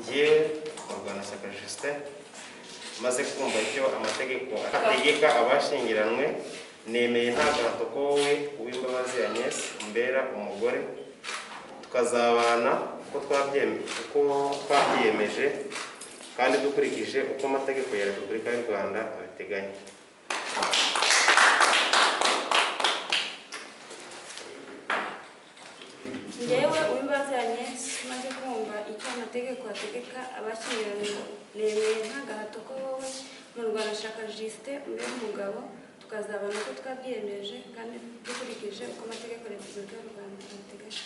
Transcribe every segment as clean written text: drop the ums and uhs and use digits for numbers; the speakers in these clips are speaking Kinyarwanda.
Njyewe Murwanashyaka Justin maze kumva icyo amategeko ategeka abashyingiranywe, nemeye nta gahato ko wowe Uwimbabazi Agnes umbera umugore, tukazabana uko twabyiyemeje kandi dukurikije uko amategeko ya Repubulika y'u Rwanda abiteganya. Njyewe Uwimbabazi Agnes maze kumva icyo amategeko ategeka abashyingiranywe, nemeye nta gahato ko wowe Murwanashyaka Justin umbera umugabo, tukazabana uko twabyiyemeje kandi dukurikije uko amategeko ya Repubulika y'u Rwanda abiteganya.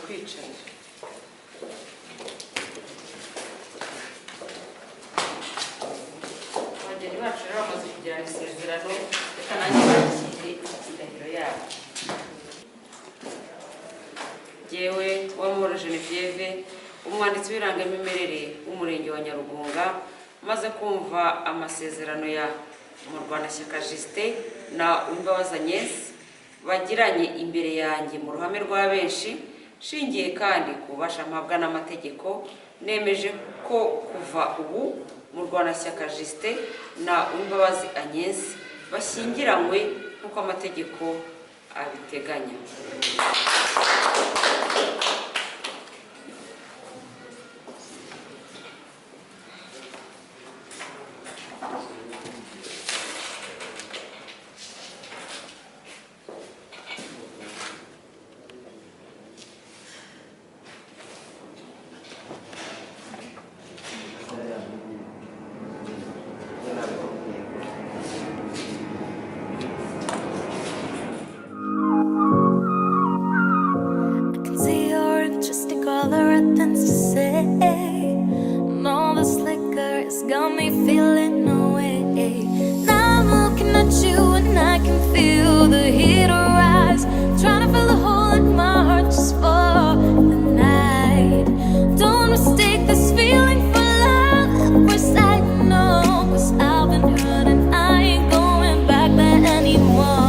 Kwicara abageni bacu rero bamaze kugirana isezerano, reka nanjye bakire indahiro yabo. Jyewe Uwamahoro Genevieve, umwanditsi w'irangamimerere w'umurenge wa Nyarugunga, maze kumva amasezerano ya Murwanashyaka Justin na Uwimbabazi Agnes bagiranye imbere yanjye mu ruhame rwa benshi, shingiye kandi ku bubasha mpabwa n'amategeko, nemeje ko kuva ubu Murwanashyaka Justin na Uwimbabazi Agnes bashyingiranywe nk'uko amategeko abiteganya. All the right things to say, and all this liquor has got me feeling away. Now I'm looking at you and I can feel the heat rise, trying to fill the hole in my heart just for the night. Don't mistake this feeling for love at first sight, no, 'cause I've been hurt and I ain't going back there anymore.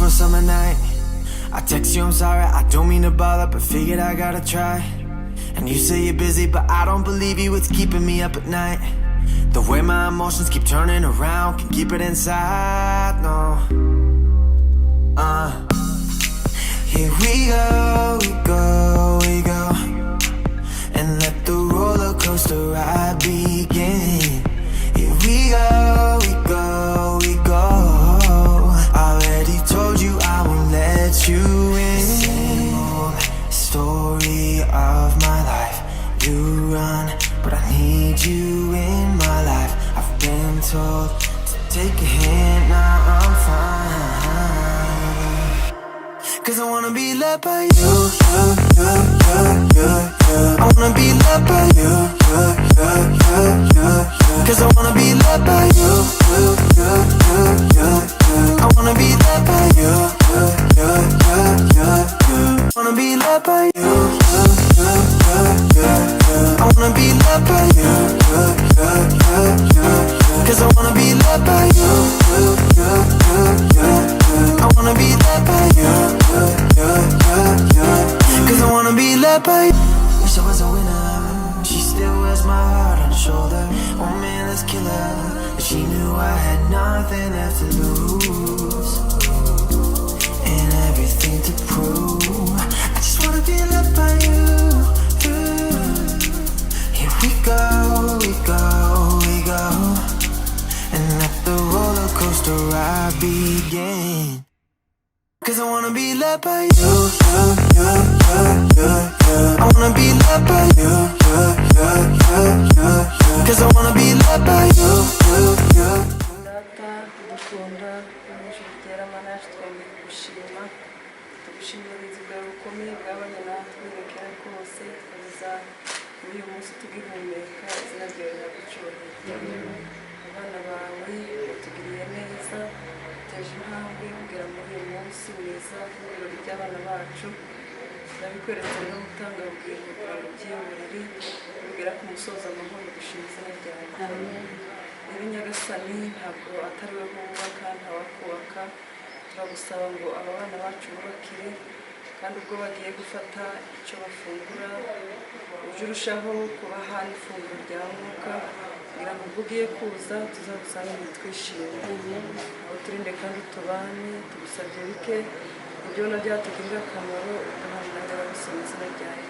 for a summer night. I text you, I'm sorry, I don't mean to bother, but figured I gotta try. And you say you're busy, but I don't believe you, it's keeping me up at night. The way my emotions keep turning around, can keep it inside, no. Here we go, we go, we go, and let the roller coaster ride begin. Here we go, we go, we go. Already told you I won't let you in. Same old story of my life. You run, but I need you in my life. I've been told to take a hint, now I'm fine. Cause I wanna be loved by you, I wanna be loved by you, cause I wanna be loved by you, I wanna be loved by you, I wanna be loved by you, I wanna be loved by you, cause I wanna be loved by you, I wanna be loved by you, cause I wanna be loved by you. Wish I was a winner, she still wears my heart on her shoulder. Oh man, let's kill her, but she knew I had nothing left to lose and everything to prove. I just wanna be loved by you. Here we go, we go, we go, and let the roller coaster ride begin. Cause I wanna be loved by you, I wanna be loved by you, cause I wanna be loved by you. Data dukunda ibintu bitera amaraso twongeye gushima tugushimira ubuzima bukomeye bwabanye natwe rekera rwose kugeza muri uyu munsi tugihumeka izina ryawe riragucyubahiro. Abana bawe batugiriye neza teje intambwe kugera muri uyu munsi mwiza w'ibirori by'abana bacu turabikweretse no gutanga ubwenge kugira ngo byiyobore bigera ku musozo amahoro gushima izina ryawe. Rero Nyagasani ntabwo atari we wubaka ntawakubaka, turagusaba ngo aba bana bacu bubakire kandi ubwo bagiye gufata icyo bafungura ujye urushaho kubaha n'ifunguro rya mwuka kugira ngo ubwo ugiye kuza tuzagusange twishimye. Uturinde kandi utubane, tugusabye bike ibyo ubona byatugirira akamaro uduhana n'ababisoma izina ryawe.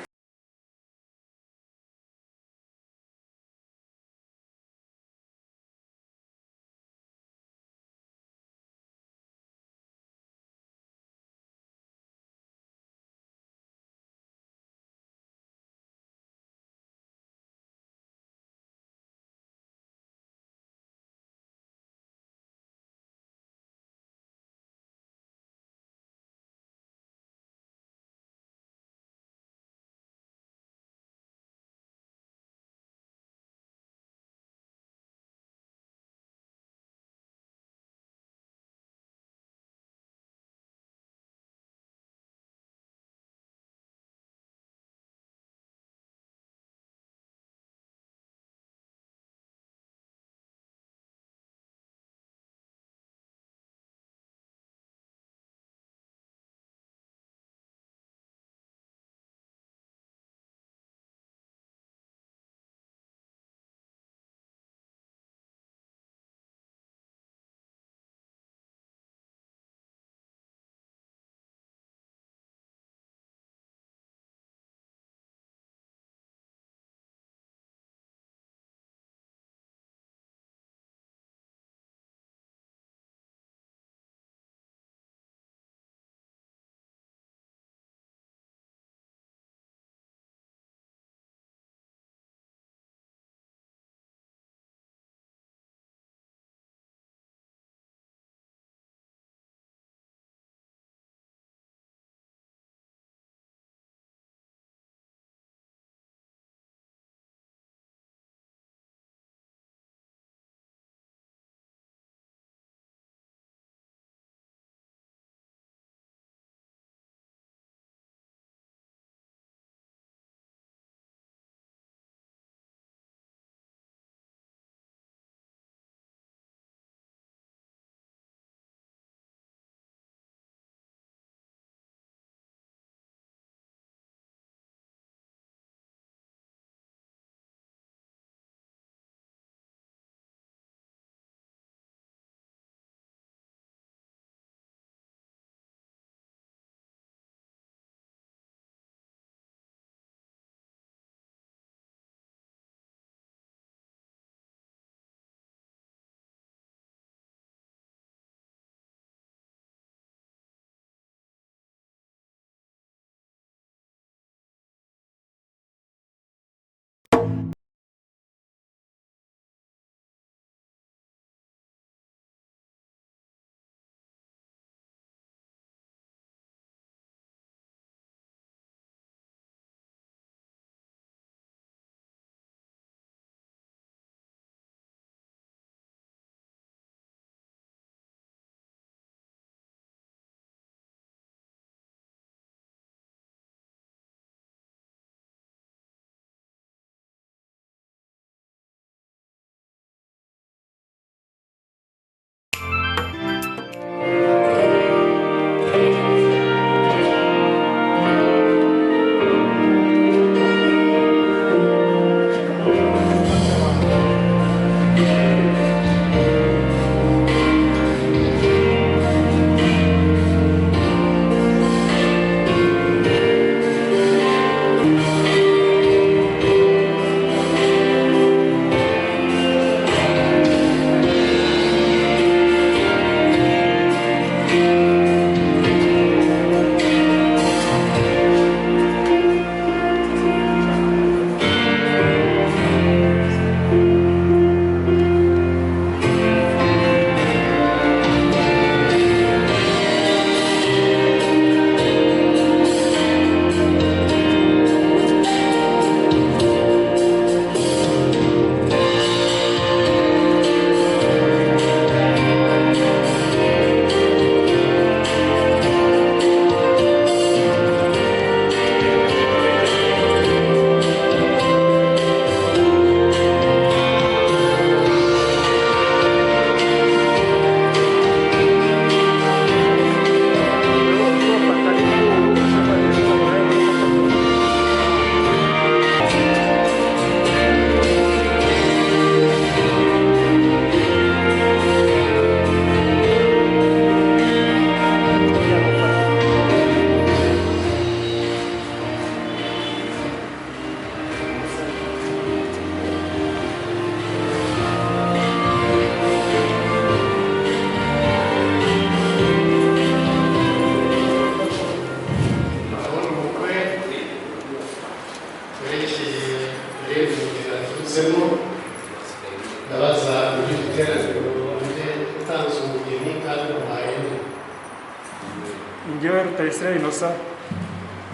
njyewe Rutayisire Innocent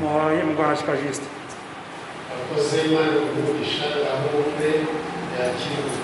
muhaye Mugwanashyaka Justin. abakozi b'Imana umugisha aho ubukwe yakiriwe.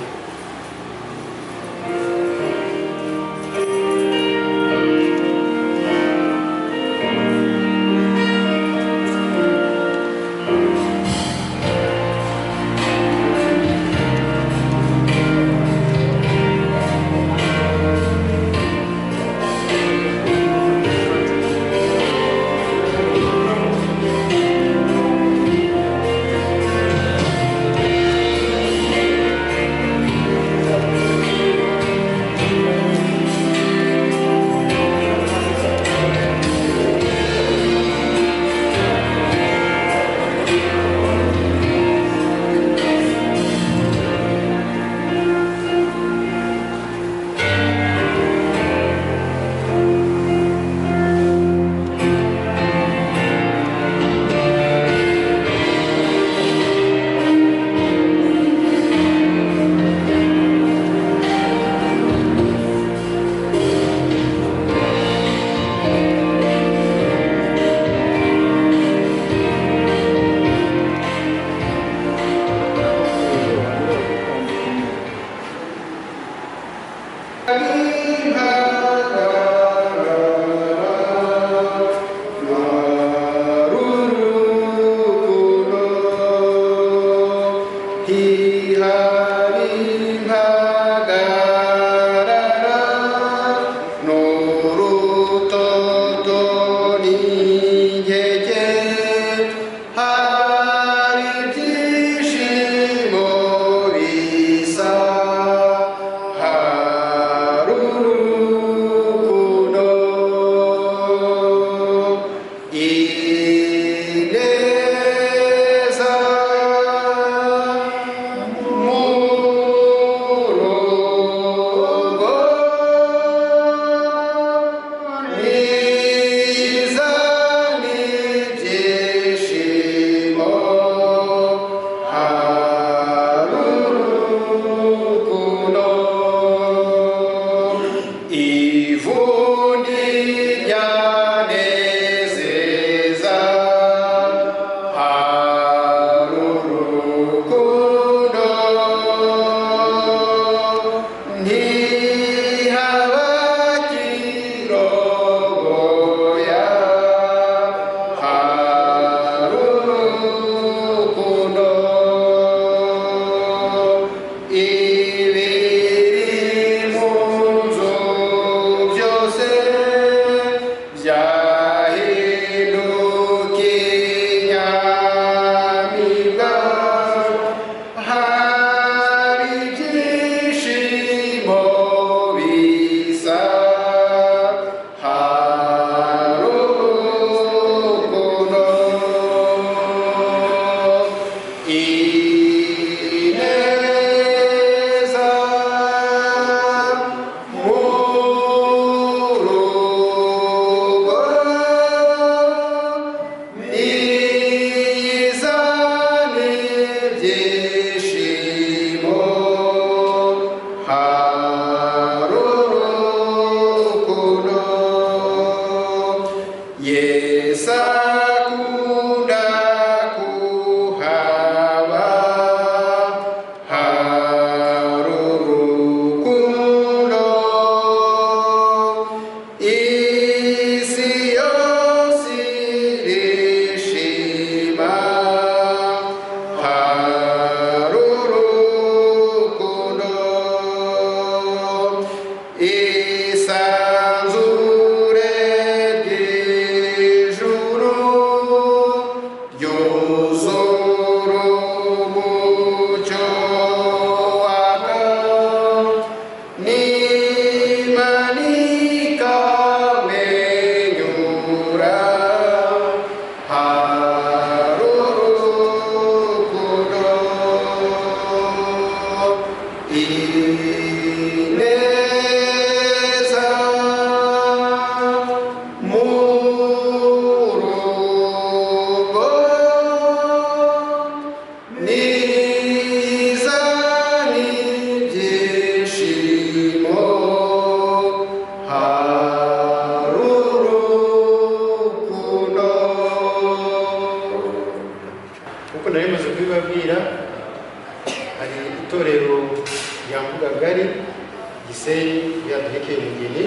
Gisenyi yaduhekeye umugeni,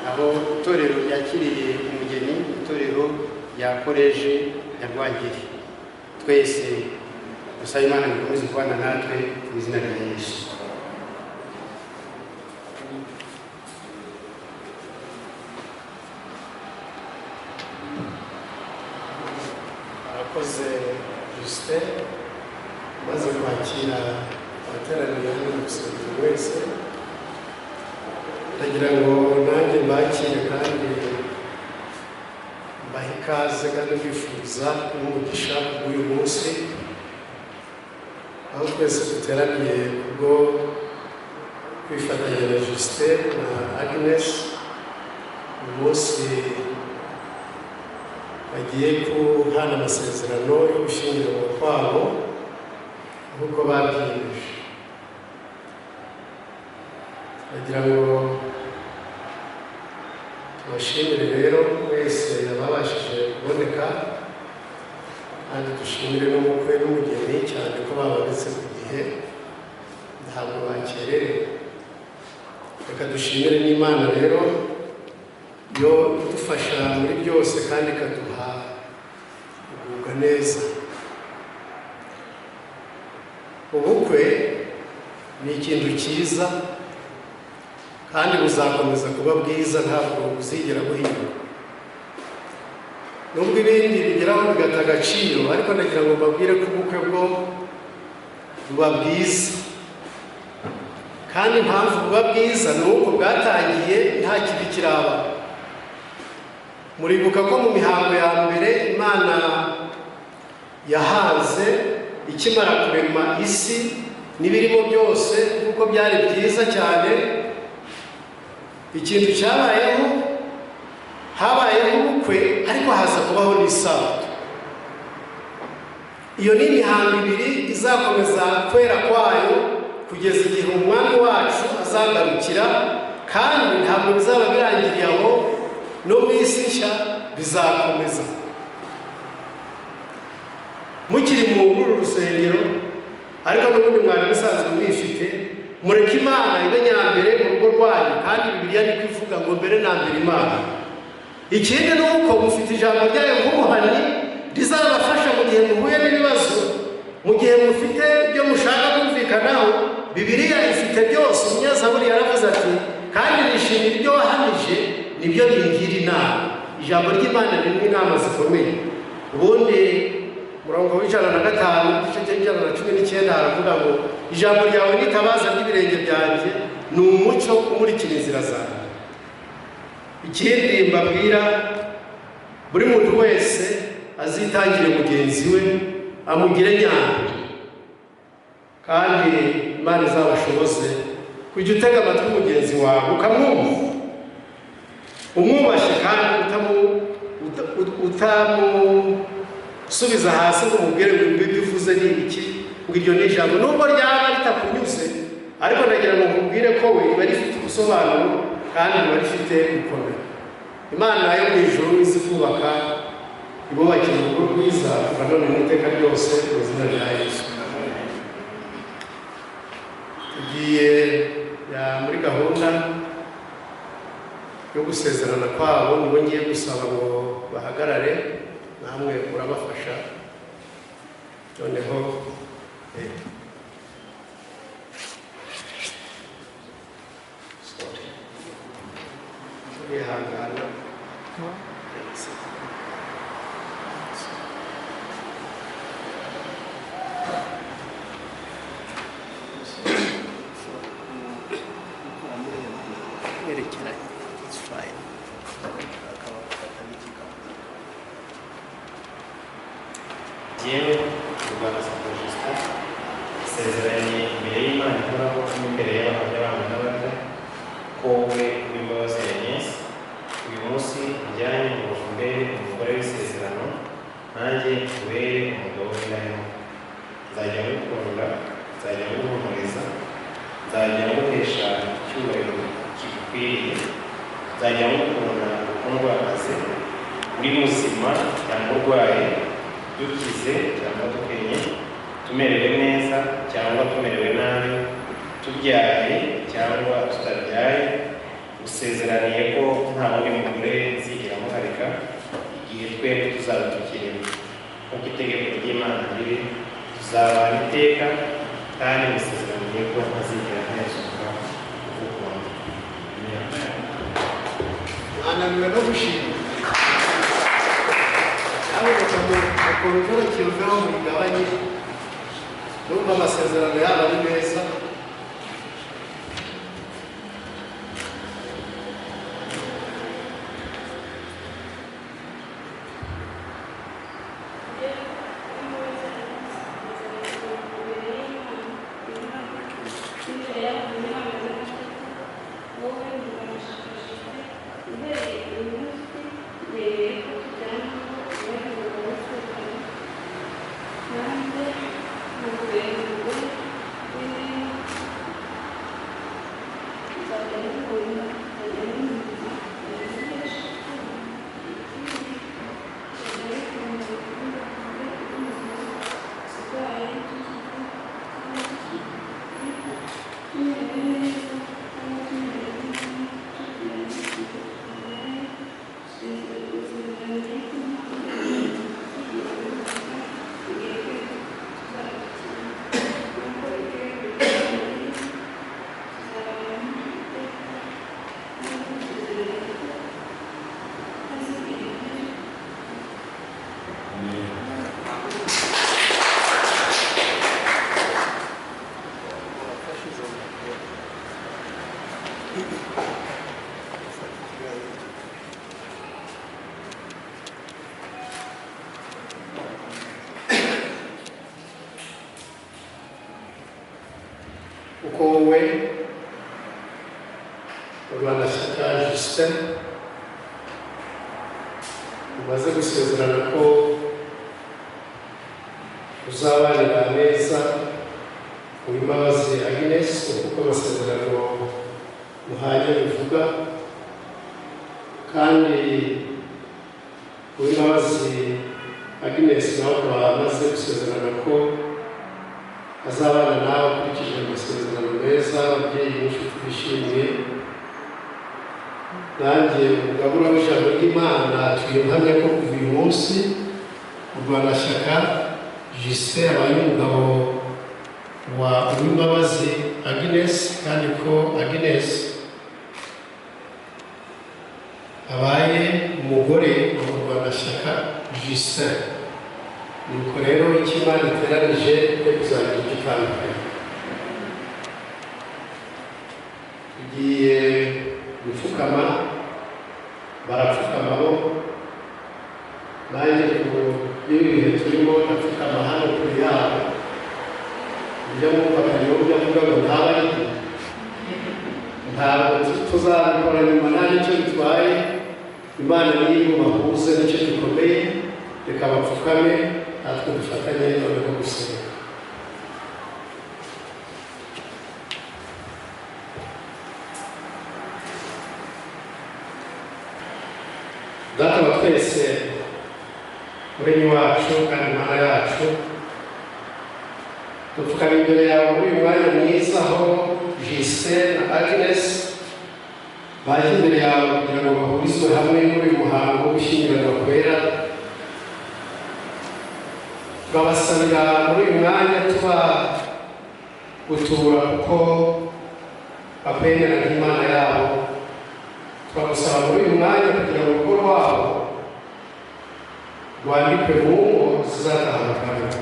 aho itorero ryakiriye umugeni, itorero rya Koleji ya Rwangeri. Twese dusaba Imana ngo ikomeze kubana natwe mu izina rya Yesu. Arakoze Justin maze kwakira abateraniye hano mu rusengero wese. Ndagira ngo nanjye mbakire kandi mbahe ikaze kandi bifuza n'umugisha w'uyu munsi, aho twese duteraniye kubwo kwifatanya na Justin na Agnes uyu munsi bagiye kuhana amasezerano yo gushyingirwa kwabo nk'uko babyiyemeje. Bagira ngo tubashimire rero wese yababashije kuboneka, kandi dushimire n'umukwe n'umugeni cyane ko babonetse ku gihe, ntabwo bakererewe. Reka dushimire n'Imana rero yo idufasha muri byose kandi ikaduha kugubwa neza. Ubukwe ni ikintu cyiza kandi buzakomeza kuba bwiza, ntabwo buzigera buhinduka. Nubwo ibindi bigeraho bigata agaciro, ariko ndagira ngo mbabwire ko ubukwe bwo buba bwiza, kandi impamvu buba bwiza ni uko bwatangiye nta kibi kiraba. Muribuka ko mu mihango ya mbere Imana yahanze ikimara kurema isi n'ibirimo byose, kuko byari byiza cyane. Ikintu cyabayeho, habayeho ubukwe, ariko haza kubaho n'isabato. Iyo ni imihango ibiri izakomeza kwera kwayo kugeza igihe umwami wacu azagarukira, kandi ntabwo bizaba birangiriye aho, no mu isi nshya bizakomeza. Mukiri muri uru rusengero, ariko n'ubundi mwari musanzwe mwifite, mureke Imana ibe nyambere mu rugo rwanyu, kandi Bibiliya niko ivuga ngo mbere na mbere Imana. Ikindi ni uko mufite ijambo ryayo nk'umuhani rizabafasha mu gihe muhuye n'ibibazo, mu gihe mufite ibyo mushaka kumvikanaho. Bibiliya ifite byose. Umunyazaburi yaravuze ati, kandi nishimira ibyo wahamije nibyo bingira inama. Ijambo ry'Imana ririmo inama zikomeye. Ubundi murongo w'105 igice c'119 haravuga ngo, ijambo ryawe n'itabaza ry'ibirenge byanjye, ni umucyo umurikira inzira zanjye. Ikindi mbabwira, buri muntu wese azitangire mugenzi we, amugire nyambere, kandi Imana izabashoboze kujya utega amatwi mugenzi wawe ukamwumva, umwubashye kandi utamusubiza hasi ngo umubwire ngo ibyo uvuze ni iki, ngo iryo ni ijambo nubwo ryaba ritakunyuze, ariko ndagira ngo nkubwire ko we riba rifite ubusobanuro kandi riba rifite gukomera. Imana yo mu ijuru izi kubaka, ibubakira urugo rwiza kuva none n'iteka ryose mu izina rya Yesu. Tugiye muri gahunda yo gusezerana kwabo, nibo ngiye gusaba ngo bahagarare, namwe urabafasha. Noneho turihangana. Yewe Rwanda Justin isezeranye imbere y'Imana ihoraho n'imbere y'abantu n'abandi ko we w'imbabazi ya Yesu uyu munsi ujyanye mu bufumbere umugore w'isezerano, nanjye ubere umugabo w'indahemuka. Nzajya ngukunda, nzajya nguhumuriza, nzajya nguhesha icyubahiro kigukwiriye, nzajya ngukunda ukundwakaze, uri muzima cyangwa urwaye, dukize cyangwa dukenye, tumerewe neza cyangwa tumerewe nabi, tubyaye cyangwa tutabyaye, usezeraniye ko nta wundi mugore nzigera muharika igihe twembi tuzaba tukirimo, kuko itegeko ry'Imana riri tuzabana iteka, kandi musezeraniye ko ntazigera ntezuka kugukunda. Ananiwe no gushima abo bakora kiruveho mu migabane, numva amasezerano yabo ari meza. Uko wowe Rwanashyaka Justin umaze gusezerana ko uzabanira neza Uwimbabazi Agnes, kuko amasezerano muhanye bivuga, kandi Uwimbabazi Agnes nawe akaba amaze gusezerana ko azabana nawe ukurikije amasezerano meza ababyeyi n'inshuti bishimiye. Nanjye umugabura w'ijambo ry'Imana twiyumvanye ko kuva uyu munsi Rwanashyaka Justin abaye umugabo wa Uwimbabazi Agnes, kandi ko Agnes abaye umugore wa Rwanashyaka Justin. Nuko rero icyo Imana iteranije yo kuzagira igitandukanye, tugiye gupfukama, barapfukama bo, nanjye ibihe turimo ndapfukama hano kuri yabo, ibyo mwumvakanye uburyo avuga ngo ntaba ari ntabwo tuzabikora nyuma, nta nicyo bitwaye. Imana niyo bahuze nicyo gikomeye, reka bapfukame natwe dufatanye noneho gusenga. Data wa twese Muremyi wacu kandi Mana yacu, dupfukama imbere yawe muri uyu mwanya mwiza aho Justin na Agnes baje imbere yawe kugira ngo bahurizwe hamwe muri uyu muhango wo gushyingiranwa kwera. Turabasabira muri uyu mwanya gutura kuko bakwemera nk'Imana yabo. Turabasaba muri uyu mwanya kugira ngo urugo rwabo rwandikwe mu ngo zizataha kandi.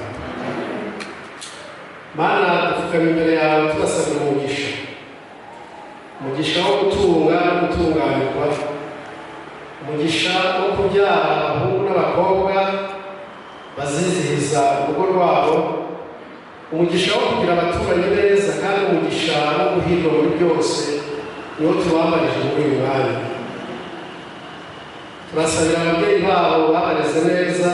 Mana, dupfukama imbere yawe tubasabira umugisha wo gutunga no gutunganirwa, umugisha wo kubyara abahungu n'abakobwa bazizihiza urugo rwabo, umugisha wo kugira abaturanyi beza, kandi umugisha wo guhirwa muri byose niwo tubambarije muri uyu mwanya. Turasabira ababyeyi babo babareze neza,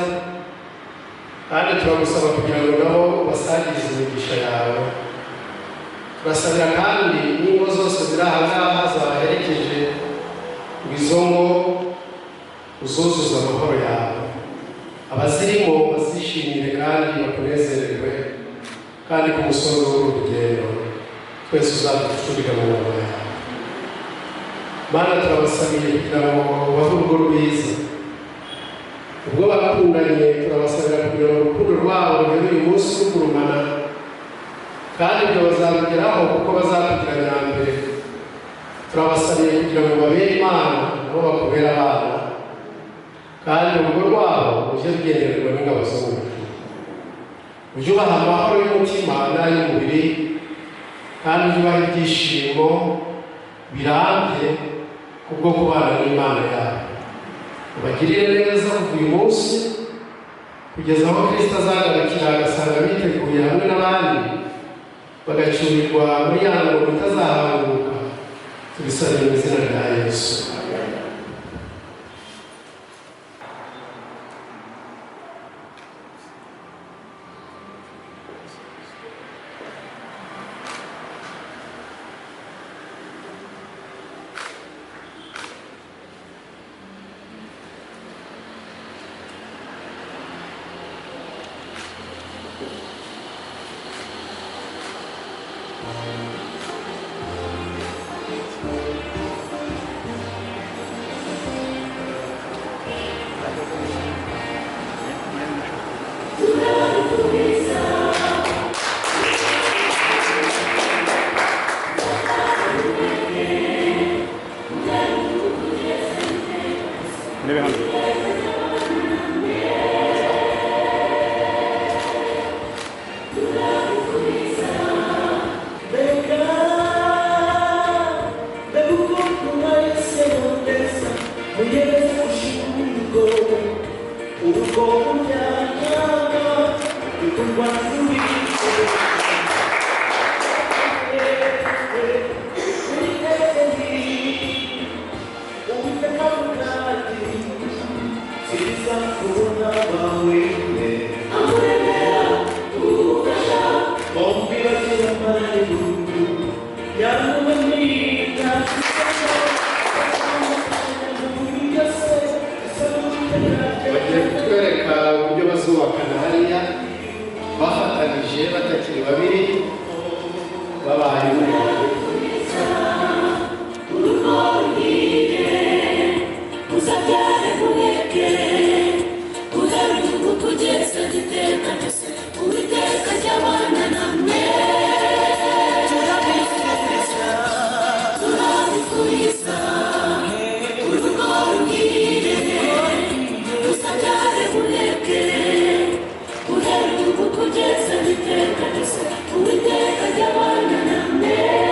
kandi turagusaba kugira ngo nabo basagirize imigisha yawe. Turasabira kandi n'ingo zose ziri aha ngaha zabaherekeje ngo izo ngo uzuzuza amahoro yawe, abazirimo bazishimire kandi bakunezererwe, kandi ku musozo w'urugendo twese uzaducurira mu maboko yawe. Mana turabasabiye kugira ngo bahe urugo rwiza. Ubwo bakundanye turabasabira kugira ngo urukundo rwabo ruhere uyu munsi rugurumana, kandi ibyo bazabigeraho kuko bazakugira nyambere. Turabasabiye kugira ngo babere Imana nabo bakubera abana, kandi urugo rwabo rujye rugendererwa n'ingabo zo mu ijuru. Ujye ubaha amahoro y'umutima n'ay'umubiri, kandi ujye ubaha ibyishimo birambye kubwo kubana n'Imana yawe. Ubagirire neza kuva uyu munsi kugeza aho Kristo azagarukira agasanga biteguye hamwe n'abandi bagacyurirwa muri ya ngoma itazahanguka. Tubisabye mu izina rya Yesu. Uwiteka jya abana namwe.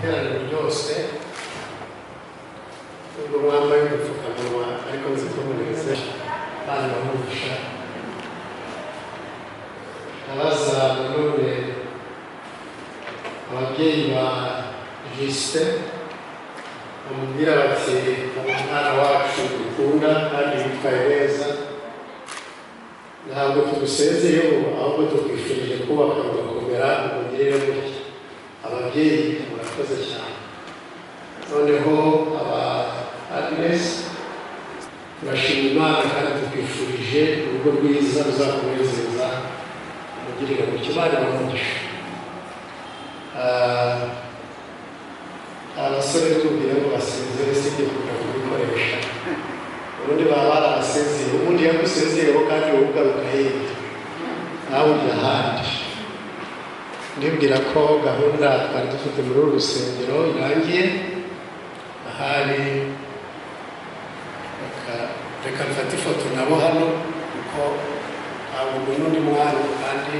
iteraniro ryose ubwo mwambaye udupfukamunwa ariko nzi ko mureze bana bahumugisha abaza nanone ababyeyi ba Justin bamubwira bati umwana wacu dukunda kandi yitwaye neza ntabwo tugusezeyeho ahubwo tukwifurije kubaka ugakomera umugirire gutya ababyeyi murakoze cyane noneho aba Agnes turashima Imana kandi tukwifurije urugo rwiza ruzakunezeza umugirire gutya bari bamugisha abasore tubwire ngo basezere sibyo kuja kubikoresha ubundi baba barabasezeye ubundi yagusezeyeho kandi wowe ugaruka hirya nawe ujya ahandi ndibwira ko gahunda twari dufite muri uru rusengero irangiye ahari reka mfate ifoto nabo hano kuko ntabwo n'undi mwanya kandi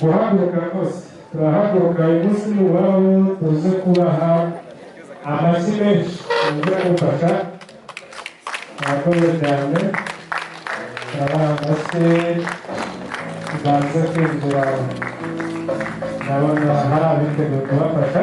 guhaguruka rwose turahaguruka uyu munsi n'uburabo tuze kubaha amashyi menshi tuze gufasha abakozi cyane turabaha amashyi tubanze kwinjira ndabona hari abiteguye kubafasha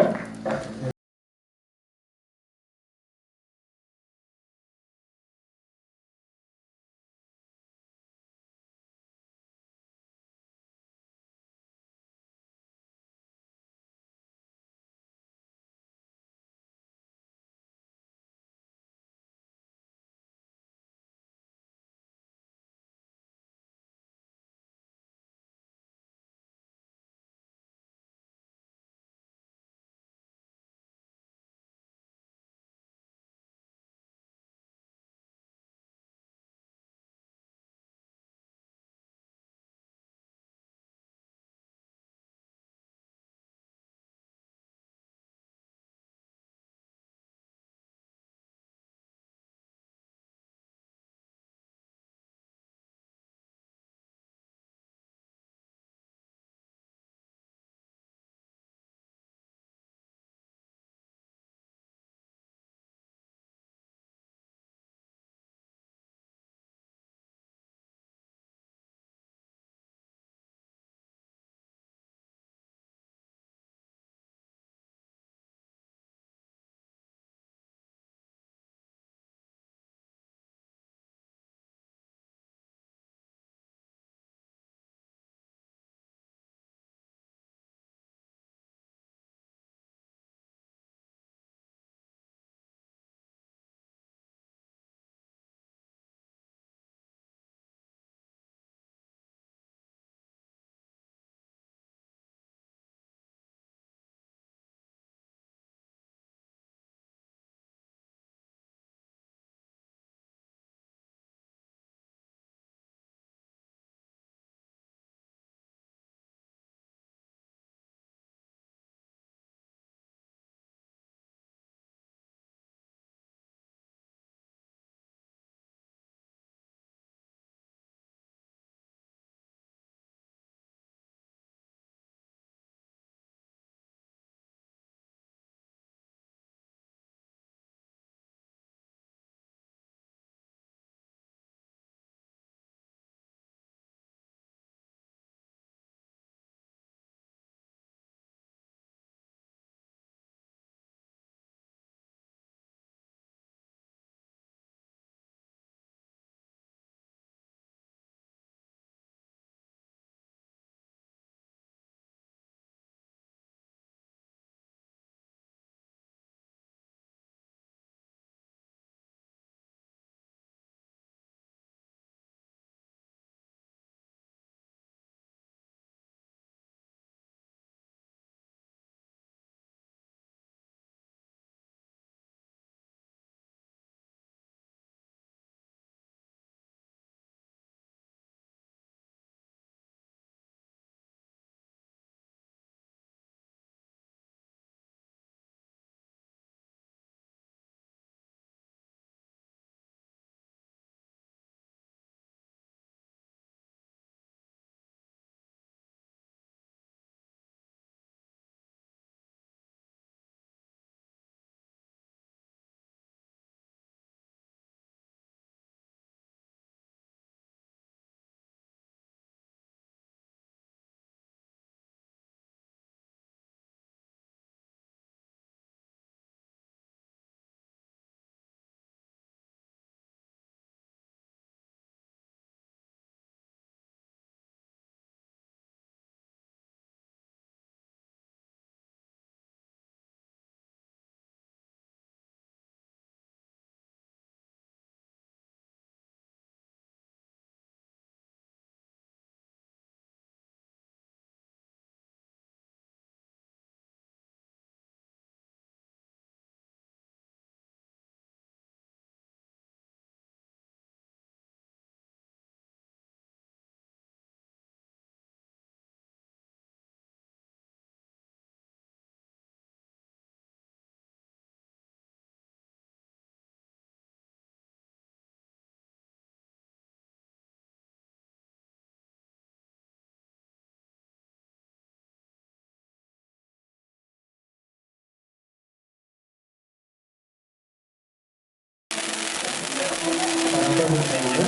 urusengero.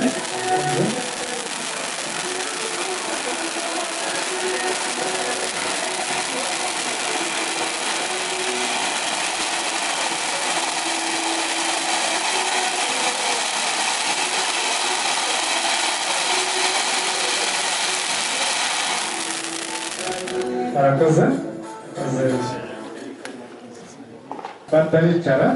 Barakoze. Bataricara.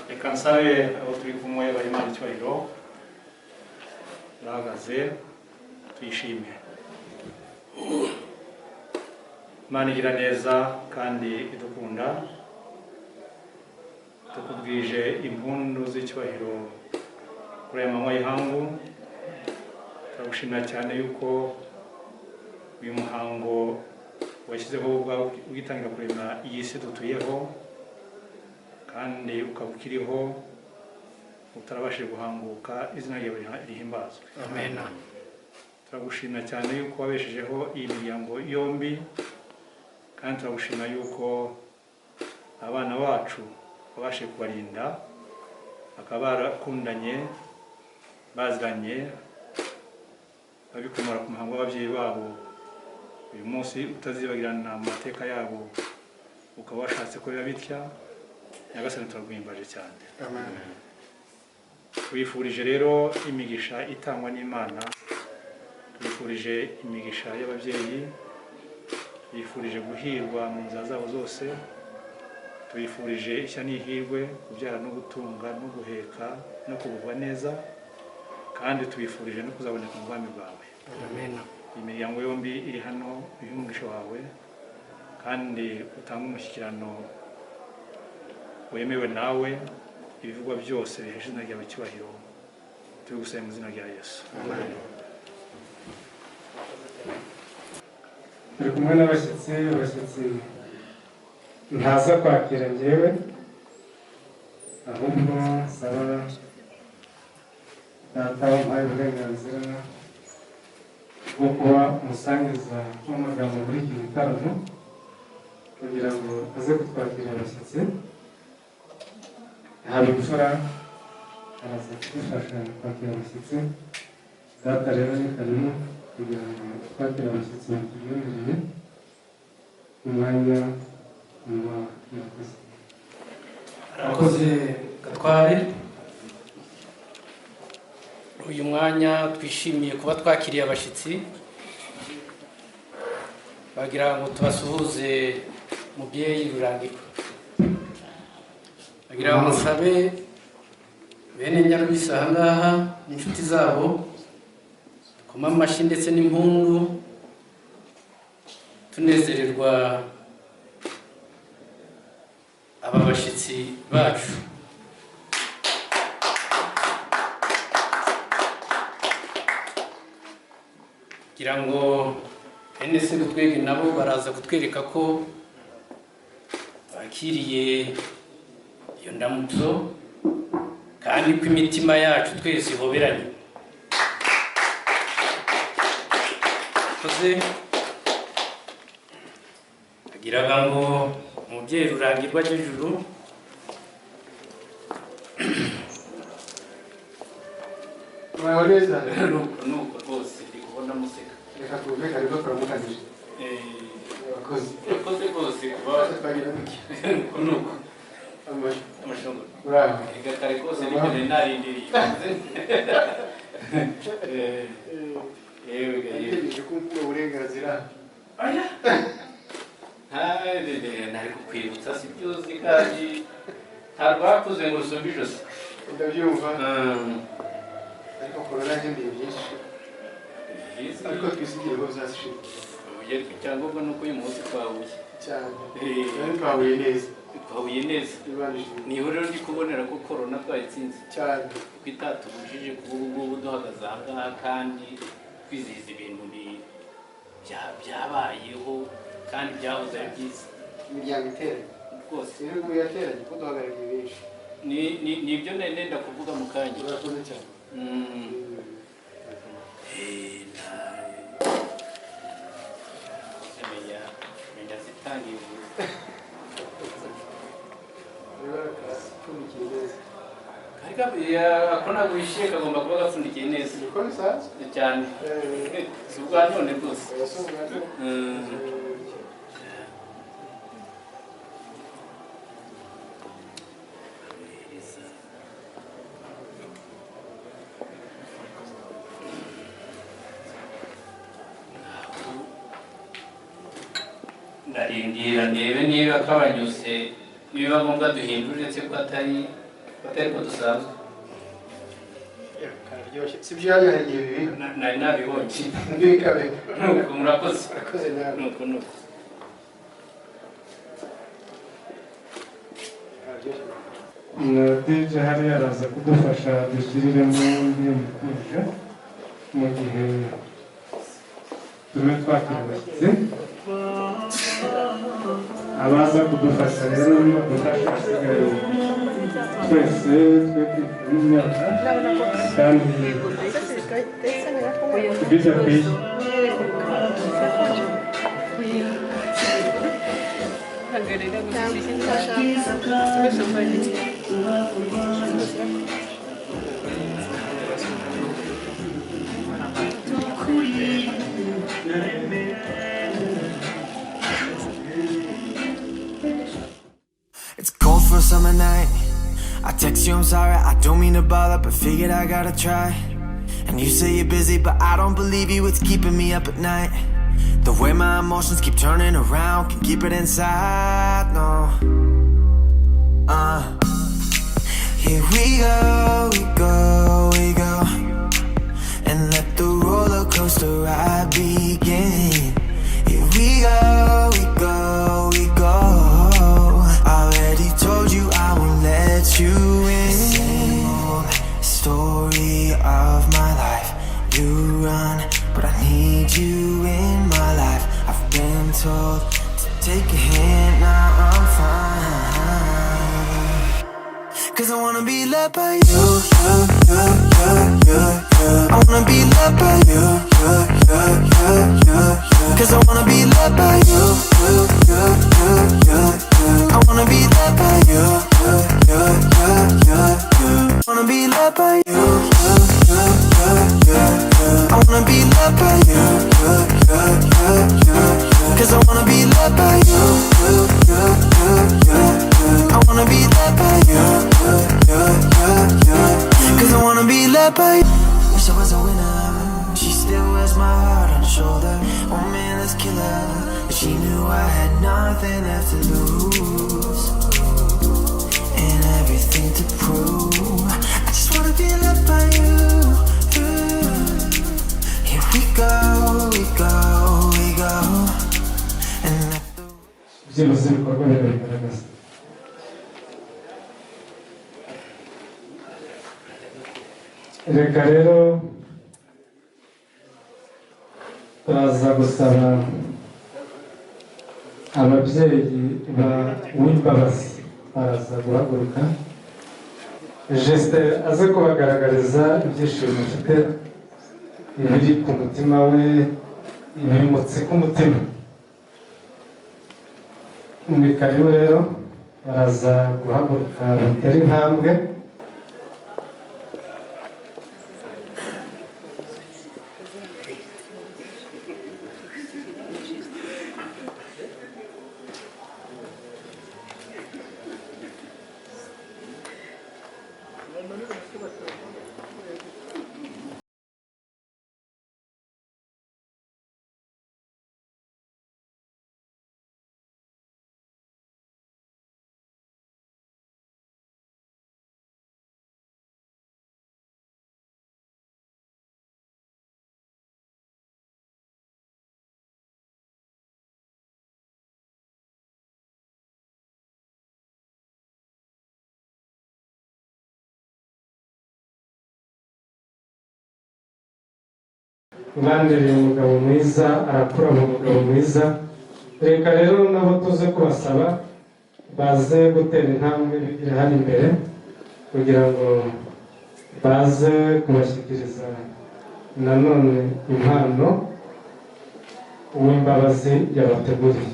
Reka nsabe abo turi kumwe bari Imana icyubahiro bahagaze tuyishime. Imana igira neza kandi idukunda, tukubwije impundu z'icyubahiro kuri aya manywa y'ihangu. Turagushimira cyane yuko uyu muhango washyizeho ugitangira kurema iyi si dutuyeho kandi ukaba ukiriho utarabashije guhanguka, izina ryawe rihimbazwe. Amen. Turagushimira cyane yuko wabeshejeho iyi miryango yombi, kandi turagushimira yuko abana bacu wabashije kubarinda, bakaba barakundanye baziranye babikomora ku muhango w'ababyeyi babo. Uyu munsi utazibagirana mu mateka yabo, ukaba washatse ko biba bitya. Nyagasani turaguhimbaje cyane. Amen. Twifurije rero imigisha itangwa n'Imana, twifurije imigisha y'ababyeyi, twifurije guhirwa mu nzira zabo zose, twifurije ishya n'ihirwe, kubyara no gutunga no guheka no kugubwa neza, kandi twifurije no kuzaboneka mu bwami bwawe. Amen. Imiryango yombi iri hano y'umugisha wawe, kandi utanga umushyikirano wemewe nawe, ibivugwa byose bihesha izina ryawe icyubahiro. Turi gusaba mu izina rya Yesu. Amen. Turi kumwe n'abashyitsi ntaza kwakira njyewe, ahubwo nsaba data wampaye uburenganzira bwo kuba umusangiza w'amagambo muri iki gitaramo, kugira ngo aze kutwakira abashyitsi. Hari gufara araza kudufasha kwakira abashyitsi. Data rero ni karimu kugira ngo twakire abashyitsi batugendereye umwanya murakoze. Arakoze Gatware. Uyu mwanya twishimiye kuba twakiriye abashyitsi, bagira ngo tubasuhuze mubyeyi Rurangirwa. Bagira ngo musabe bene Nyarubisa aha ngaha n'inshuti zabo tukoma amashyi ndetse n'impundu, tunezererwa aba bashyitsi bacu. Kugira ngo bene se twebwe nabo baraza kutwereka ko bakiriye iyo ndamutso, kandi ko imitima yacu twese ihoberanye. Bagiraga ngo umubyeyi Rurangirwa ry'ijuru nuko rwose ndi kubona museka. Reka tuve karibu turamukanije. Urakoze rwose kuba nuko amashongo reka kare kose nigene narindiriye. Yewe kumva uburenganzira aya nari kukwibutsa si byuzi, kandi ntabwo wakuze ngo usumbe ijosi. Ndabyumva, ariko korona nkendiye byinshi, ariko twisigire ko bizashira. Icyangombwa ni uko uyu munsi twahuye cyane, twahuye neza. Ni ihuriro ndi kubonera ko korona twayitsinze cyane, kuko itatubujije kuba ubu ngubu duhagaze aha ngaha kandi kwizihiza ibintu byabayeho kandi byahoze ari byiza. Imiryango iteranye rwose, ibihugu yateranye ko duhagarariye benshi. Ni ibyo nenda kuvuga mu kanya. Urakoze cyane. Menya zitangiye gapfundikiye neza ako ntabwo wishyuye kagomba kuba gapfundikiye neza niko bisanzwe cyane si ubwa none rwose ndarindira ndebe niba kabanyuze niba ngombwa duhindura uretse ko atari ko dusanzwe kararyoshye si byo yabihaye ibi nari nabibonye mbikabe nuko murakoze akoze nawe nuko DJ hariya araza kudufasha dushyiriremo n'ibikoresho mu gihe tube twakira abashyitsi abaza kudufasha rero badufasha asigaye twese twebwe imyaka kandi bidakwiye It's cold for a summer night. I text you, I'm sorry, I don't mean to bother, but figured I gotta try. And you say you're busy, but I don't believe you, it's keeping me up at night. The way my emotions keep turning around, can't keep it inside, no. Here we go, we go, we go. And let the roller coaster ride begin. Here we go, we go, we go. Already told you I won't let you in. Same old story of my life. You run, but I need you in my life. I've been told to take a hint, now I'm fine. Cause I wanna be loved by you, I wanna be loved by you, Cause I wanna be loved by you, I wanna be loved by you, I wanna be loved by you, I wanna be loved by you, Cause I wanna be loved by you, I wanna be loved by you, Cause I wanna be loved by you. Wish I was a winner. She still wears my heart on her shoulder. Oh man, let's kill her. But she knew I had nothing left to lose and everything to prove. I just wanna be loved by you. Here we go, we go, we go. And let the reka rero turaza gusaba ababyeyi b'imbabazi baraza guhaguruka Justin aze kubagaragariza ibyishimo afite ibiri ku mutima we ibimutse ku mutima umwikariwe rero baraza guhaguruka batera intambwe Bandiriye umugabo mwiza arakura mu mugabo mwiza reka rero nabo tuze kubasaba baze gutera intambwe bigire hano imbere kugira ngo baze kubashyikiriza nanone impano uw'imbabazi yabateguriye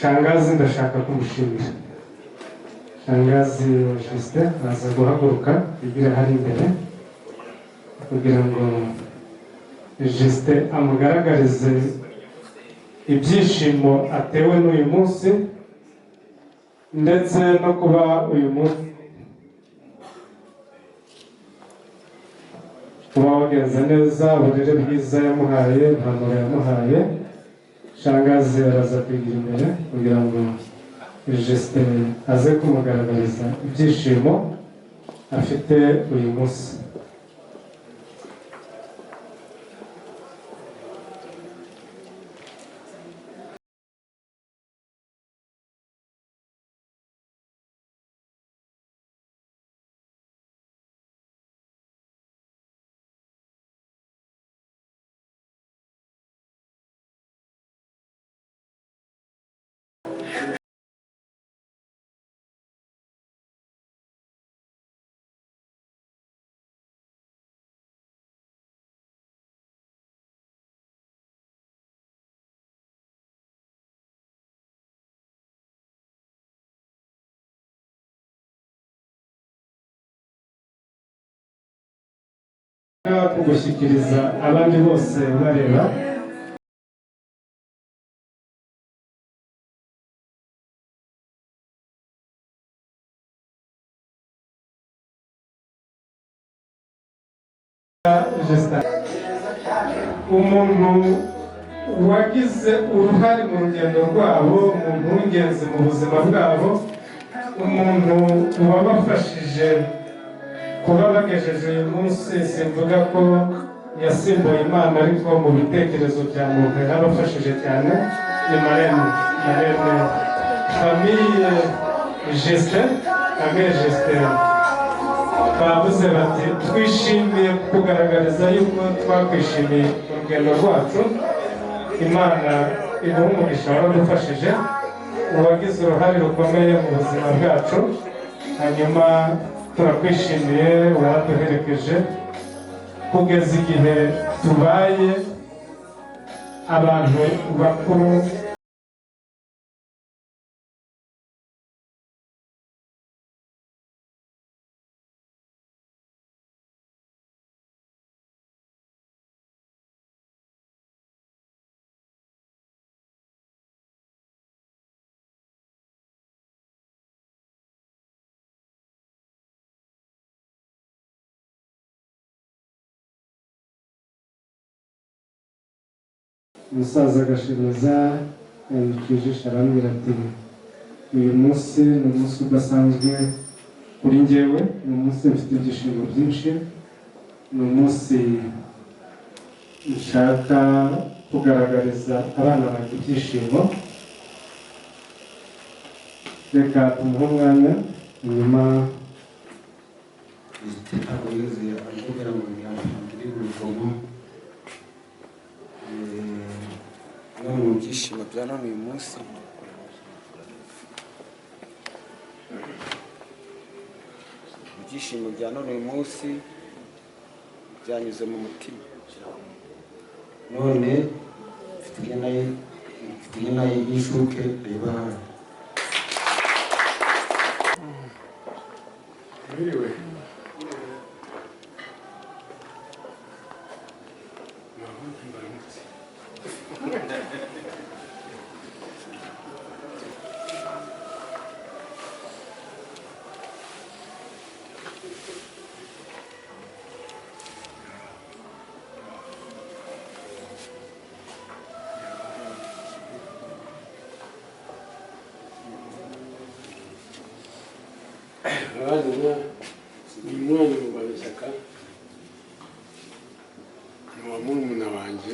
shangazi ndashaka kumushimira. Shangazi wa Justin aza guhaguruka igira hari imbere kugira ngo Justin amugaragarize ibyishimo atewe n'uyu munsi ndetse no kuba uyu munsi kuba wagenze neza, uburere bwiza yamuhaye, impanuro yamuhaye. Shangazi araza kwigira imbere kugira ngo Justin aze kumugaragariza ibyishimo afite uyu munsi. Kugushyikiriza abandi bose bareba umuntu wagize uruhare mu rugendo rwabo, umuntu w'ingenzi mu buzima bwabo, umuntu wabafashije kuba bagejeje uyu munsi. Simvuga ko yasimbuye Imana, ariko mu bitekerezo bya muntu yarabafashije cyane. Ni marene famille Justin, famille Justin bavuze bati twishimiye kugaragariza yuko twakwishimiye urugendo rwacu. Imana iduha umugisha waradufashije, uwagize uruhare rukomeye mu buzima bwacu. Hanyuma turakwishimiye, waraduherekeje kugeza igihe tubaye abantu bakuru. Umusaza Gashiruza yikijisha arambwira ati uyu munsi ni umunsi udasanzwe kuri njyewe, ni umunsi mfite ibyishimo byinshi, ni umunsi nshaka kugaragariza abana banjye ibyishimo. Reka tumuhe umwanya, nyuma akomeze kugira ngo yamugire urugomo. None mu byishimo bya none uyu munsi, ibyishimo bya none uyu munsi byanyuze mu mutima. None mfite nayo y'ishuke reba hano. abana ni umwana mu Rwandashyaka, ni wa murumuna wanjye,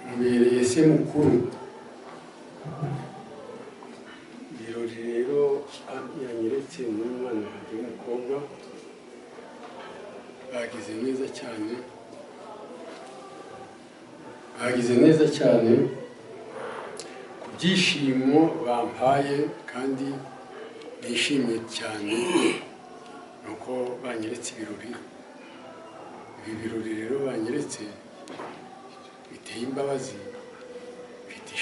mubereye se mukuru. Birori rero yanyeretse n'umwana wanjye w'umukobwa, bagize neza cyane ku byishimo bampaye, kandi nishimiye cyane nuko banyeretse ibirori. Ibi birori rero banyeretse biteye imbabazi,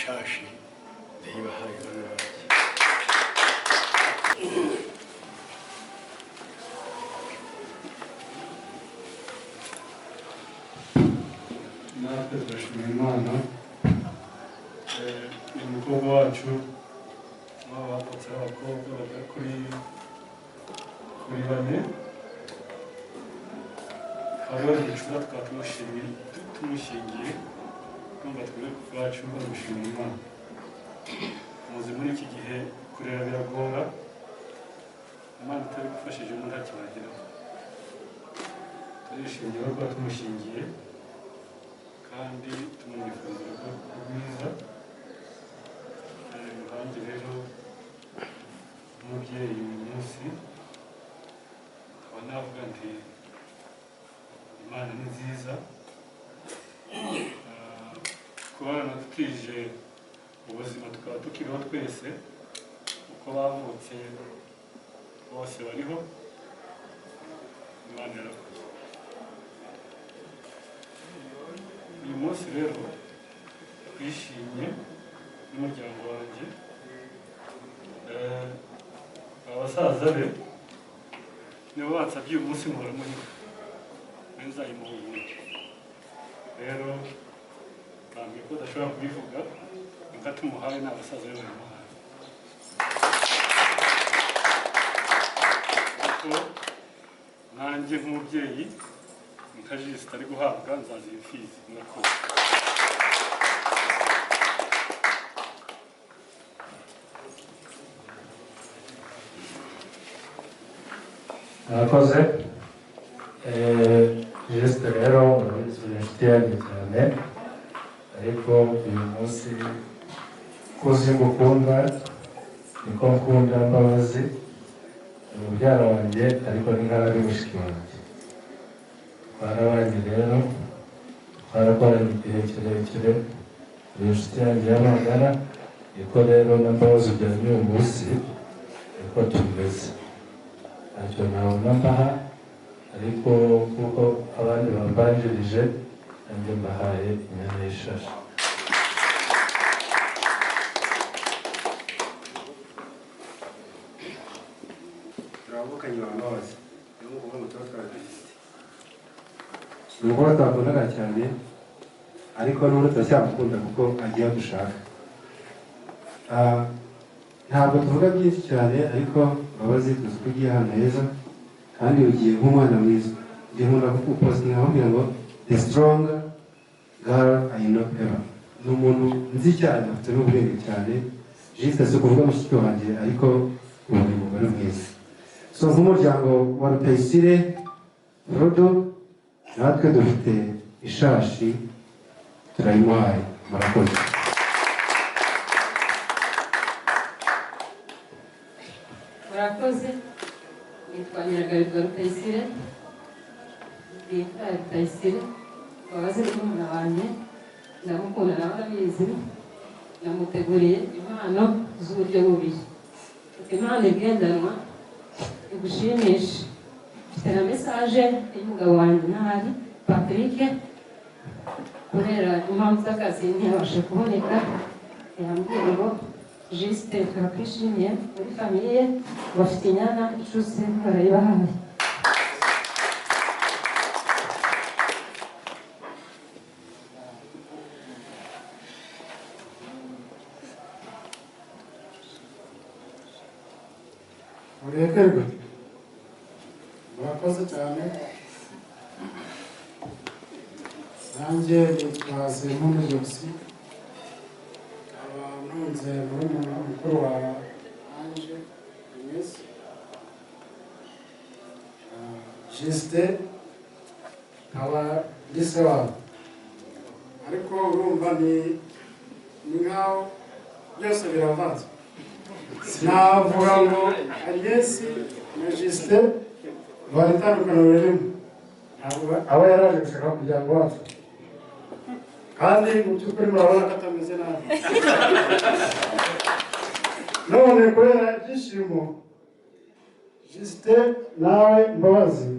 ishashi ndayibahaye bana banjye. natwe turashimira Imana uyu mukobwa wacu n'abo bavutse abakobwa bagera kuri bane hariho igicura tukaba tumushingiye kumva twebwe ku bwacu bamushimira Imana. Muzi muri iki gihe kurera biragora, Imana itabigufashijemo ntacyo wageraho. Turishimye kuba tumushingiye kandi tumwifuriza urugo rwiza. Iruhande rero umubyeyi uyu munsi nkaba navuga nti Imana ni nziza, kubana tukije ubuzima tukaba tukiriho twese uko bavutse bose bariho. Imana yarakoze. Uyu munsi rero twishimye n'umuryango wanjye, abasaza be nibo bansabye uyu munsi muhora muhiga nzayimuhugura. Rero bambwiye ko badashobora kubivuga, inka tumuhaye ni abasaza be bayimuhaye. Ariko nanjye nk'umubyeyi inka Justin ari guhabwa nzaziha imfizi. Murakoze. murakoze. Justin rero urabizi inshuti yanjye cyane, ariko uyu munsi kuzi ngukunda niko nkunda Mbabazi, ni mubyara wanjye ariko ni nk'aho ari mushiki wanjye. Twarabanye rero, twarakoranye igihe kirekire, ni inshuti yanjye y'amagara, niko rero na Mbabazi ujyanye uyu munsi niko tumeze. Ntacyo nabona mbaha, ariko kuko abandi bambanjirije nanjye mbahaye inyana y'ishashi. Turavukanye ba Mbabazi, niyo mukobwa ngo tuba twaradufite. Ni umukobwa twakundaga cyane, ariko n'ubu turacyamukunda kuko agiye gushaka. Ntabwo tuvuga byinshi cyane, ariko Mbabazi tuzi ko ugiye ahantu heza kandi ugiye nk'umwana mwiza. Njye nkunda kugupostinga nkababwira ngo the strong girl I know ever. Ni umuntu nzi cyane, afite n'ubwenge cyane. Juste si ukuvuga mushiki wanjye, ariko ubu ni umugore mwiza. So nk'umuryango wa Rutayisire Rodo, natwe dufite ishashi turayimuhaye. Murakoze. Murakoze. Nitwa Nyiragabirwa Rutayisire, Rita Rutayisire. Mbabazi n'umwana wanjye, ndamukunda nawe arabizi. Namuteguriye impano z'uburyo bubiri. Impano igendanwa igushimisha. Mfite na mesaje y'umugabo wanjye ntahari, Patrick, kubera impamvu z'akazi ntiyabashe kuboneka, yambwiye ngo Justin turakwishimiye muri famiye, bafite inyana icuse barayibahaye. Urekerwa. Murakoze cyane. Nanjye nitwa Zemunu Josi, abantunze muri mukuru wa Ange Agnes. Justin nkaba ndi se wabo, ariko urumva ni nkaho byose biravanze. Sinavuga ngo Agnes na Justin bari itandukaniro ririmo, aba yaraje gushaka umuryango wacu, kandi mu by'ukuri murabona ko atameze nabi. None kubera ibyishimo, Justin nawe Mbabazi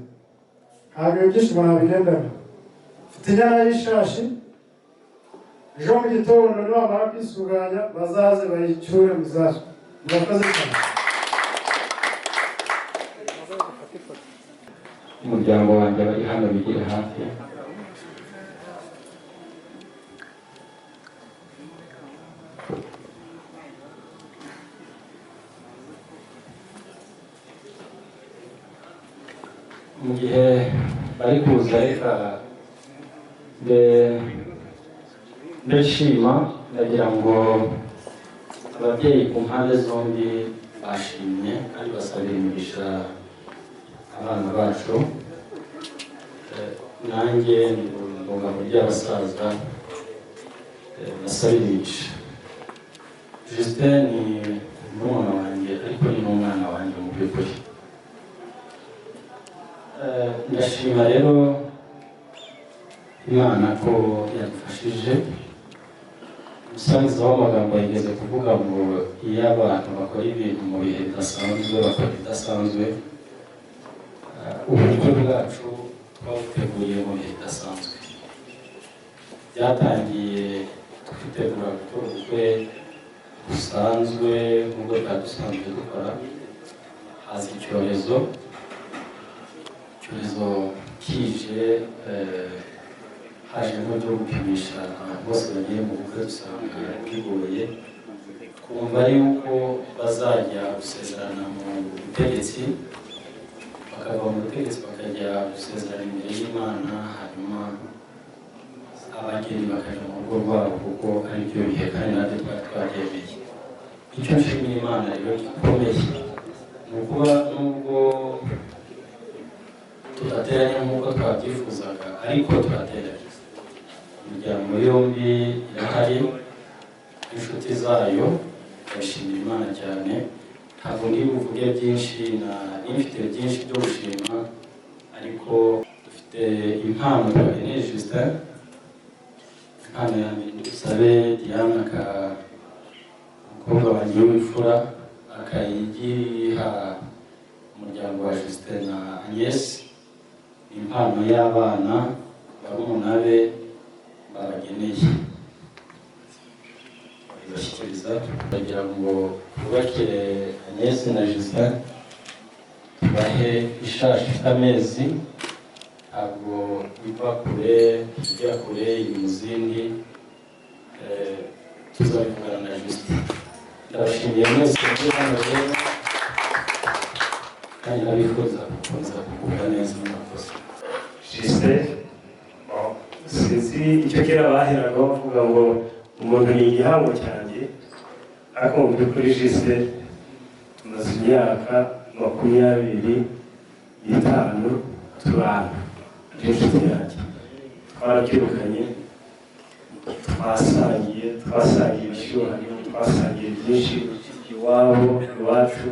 ntabwo ibyishimo nabigendana. Mfite inyana y'ishashi ejo mu gitondo nibamara kwisuganya bazaze bayicyure muzazo. Murakoze cyane. Umuryango wanjye bari hano bigira hafi. Mu gihe bari kuza reka ndashima ndagira ngo ababyeyi ku mpande zombi bashimye kandi basabira imigisha abana bacu. Nanjye ndunga mu ry'abasaza basabira imigisha. Justin ni umwana wanjye ariko ni n'umwana wanjye mu by'ukuri. Ndashima rero Imana ko yadufashije. Umusangiza w'amagambo yigeze kuvuga ngo iyo abantu bakora ibintu mu bihe bidasanzwe bakora ibidasanzwe, uburyo bwacu twabuteguye mu bihe bidasanzwe. Byatangiye twitegura gukora ubukwe busanzwe nk'ubwo twari dusanzwe dukora, haza icyorezo kije, haje n'uburyo bwo gupimisha abantu bose bagiye mu bukwe dusanga bigoye. Twumva yuko bazajya gusezerana mu butegetsi, bakava mu butegetsi bakajya gusezerana imbere y'Imana, hanyuma abageni bakajya mu rugo rwabo kuko ari byo bihe kandi natwe twari twabyemeye. Icyo nshimira Imana rero gikomeye ni ukuba nubwo tudateranya nk'uko twabyifuzaga ariko turateranya. Imiryango yombi irahari, inshuti zayo, ndashimira Imana cyane. Ntabwo ndi buvuge byinshi, n'ifite byinshi byo gushima, ariko dufite impano twageneye Justin. Impano ya mbere dusabe Diana umukobwa wanjye w'imfura akayigiha umuryango wa Justin na Agnes. Impano y'abana barumuna be babageneye bashyikiriza bagira ngo twubakire Agnes na Justin, tubahe ishashi ifite amezi, ntabwo iva kure ijya kure iri mu zindi. Tuzabivugana na Justin. Ndabashimiye mwese muri hano rero kandi nabifuza gukomeza kugubwa neza murakoze. Justin, sinzi icyo kera baheraga bavuga ngo umuntu ni igihango cyanjye, ariko mu by'ukuri Justin tumaze imyaka 25 tubana. Inshuti yanjye twarabyirukanye, twasangiye ibishyuhanyo, twasangiye byinshi iwabo iwacu.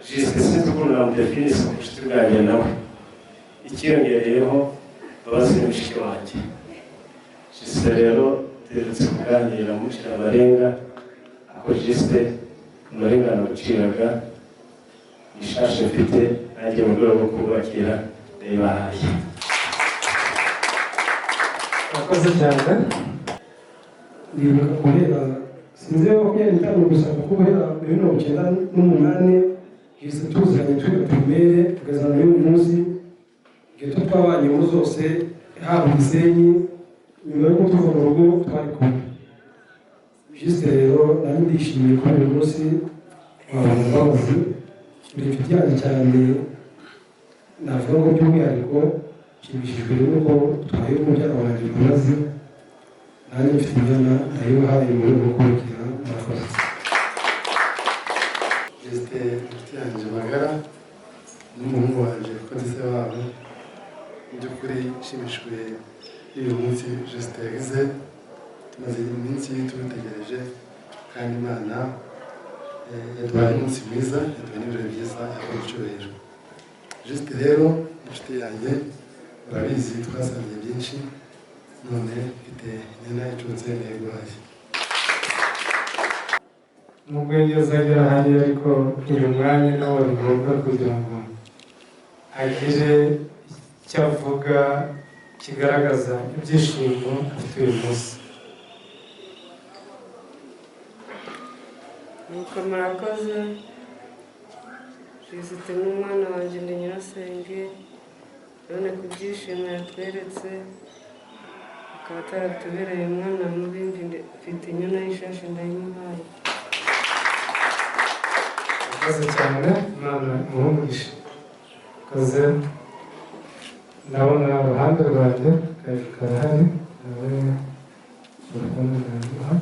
Justin sinzi ukuntu namudefinisa ubucuti bwanjye nawe. Ikiyongereyeho Mbabazi ni mushiki wanjye. Justin rero duherutse kuganira mucira amarenga, ako Justin amarenga naguciraga ishashe mfite nanjye mu rwego rwo kubakira ndayibahaye. Murakoze cyane. Ndibuka guhera sinzi 25 gusa kuko guhera 1998 Justin tuzanye twiga primaire kugeza n'uyu munsi, igihe twabanyemo zose haba Gisenyi, nyuma yo tuva mu rugo twari kumwe. Justin rero nari ndishimiye ko uyu munsi wabona Mbabazi uri inshuti yanjye cyane. Navuga ngo by'umwihariko nshimishijwe n'uko twahaye umubyara wanjye Mbabazi, nanjye mfite inyana nayibahaye mu rwego rwo kubakira. Murakoze. Justin inshuti yanjye magara n'umuhungu wanjye Kodise wabo, mu by'ukuri nshimishijwe n'uyu munsi Justin yagize. Tumaze iminsi tumutegereje kandi Imana yaduhaye umunsi mwiza, yaduhaye n'ibirori byiza, yakoze icyubahiro. Justin rero inshuti yanjye urabizi twasangiye byinshi, none mfite inyana icutse nayiguhaye. Nubwo yigeze agera hariya ariko uyu mwanya nawe ni ngombwa kugira ngo agire icyo avuga kigaragaza ibyishimo afite uyu munsi. nuko murakoze Jusite n'umwana wanjye ndi nyirasenge none ku byishimo yatweretse akaba ataratubereye umwana mubi mfite inyana y'ishashi ndayimuhaye. Murakoze cyane Imana umugisha. Koze ndabona uruhande rwanjye karahari nawe urabona ndamuha.